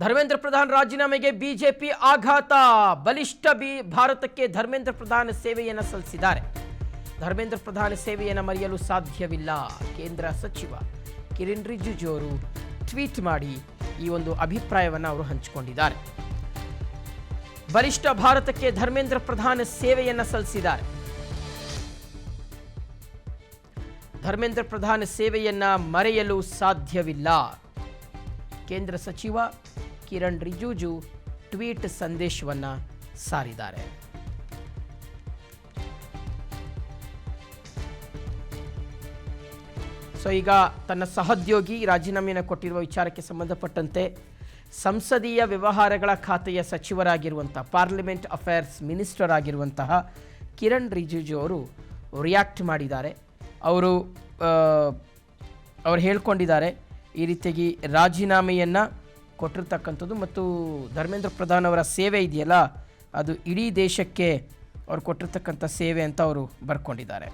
ಧರ್ಮೇಂದ್ರ ಪ್ರಧಾನ್ ರಾಜೀನಾಮೆಗೆ ಬಿಜೆಪಿ ಆಘಾತ. ಬಲಿಷ್ಠ ಭಾರತಕ್ಕೆ ಧರ್ಮೇಂದ್ರ ಪ್ರಧಾನ್ ಸೇವೆಯನ್ನು ಸಲ್ಲಿಸಿದ್ದಾರೆ. ಧರ್ಮೇಂದ್ರ ಪ್ರಧಾನ್ ಸೇವೆಯನ್ನು ಮರೆಯಲು ಸಾಧ್ಯವಿಲ್ಲ. ಕೇಂದ್ರ ಸಚಿವ ಕಿರಣ್ ರಿಜಿಜು ಅವರು ಟ್ವೀಟ್ ಮಾಡಿ ಈ ಒಂದು ಅಭಿಪ್ರಾಯವನ್ನು ಅವರು ಹಂಚಿಕೊಂಡಿದ್ದಾರೆ. ಬಲಿಷ್ಠ ಭಾರತಕ್ಕೆ ಧರ್ಮೇಂದ್ರ ಪ್ರಧಾನ್ ಸೇವೆಯನ್ನು ಸಲ್ಲಿಸಿದ್ದಾರೆ. ಧರ್ಮೇಂದ್ರ ಪ್ರಧಾನ್ ಸೇವೆಯನ್ನ ಮರೆಯಲು ಸಾಧ್ಯವಿಲ್ಲ. ಕೇಂದ್ರ ಸಚಿವ ಕಿರಣ್ ರಿಜಿಜು ಟ್ವೀಟ್ ಸಂದೇಶವನ್ನ ಸಾರಿದ್ದಾರೆ. ಈಗ ತನ್ನ ಸಹೋದ್ಯೋಗಿ ರಾಜೀನಾಮೆಯನ್ನು ಕೊಟ್ಟಿರುವ ವಿಚಾರಕ್ಕೆ ಸಂಬಂಧಪಟ್ಟಂತೆ ಸಂಸದೀಯ ವ್ಯವಹಾರಗಳ ಖಾತೆಯ ಸಚಿವರಾಗಿರುವಂತಹ ಪಾರ್ಲಿಮೆಂಟ್ ಅಫೇರ್ಸ್ ಮಿನಿಸ್ಟರ್ ಆಗಿರುವಂತಹ ಕಿರಣ್ ರಿಜಿಜು ಅವರು ರಿಯಾಕ್ಟ್ ಮಾಡಿದ್ದಾರೆ. ಅವರು ಹೇಳ್ಕೊಂಡಿದ್ದಾರೆ ಈ ರೀತಿಯಾಗಿ ರಾಜೀನಾಮೆಯನ್ನು ಕೊಟ್ಟಿರ್ತಕ್ಕಂಥದ್ದು ಮತ್ತು ಧರ್ಮೇಂದ್ರ ಪ್ರಧಾನ್ ಅವರ ಸೇವೆ ಇದೆಯಲ್ಲ ಅದು ಇಡೀ ದೇಶಕ್ಕೆ ಅವರು ಕೊಟ್ಟಿರ್ತಕ್ಕಂಥ ಸೇವೆ ಅಂತ ಅವರು ಬರ್ಕೊಂಡಿದ್ದಾರೆ.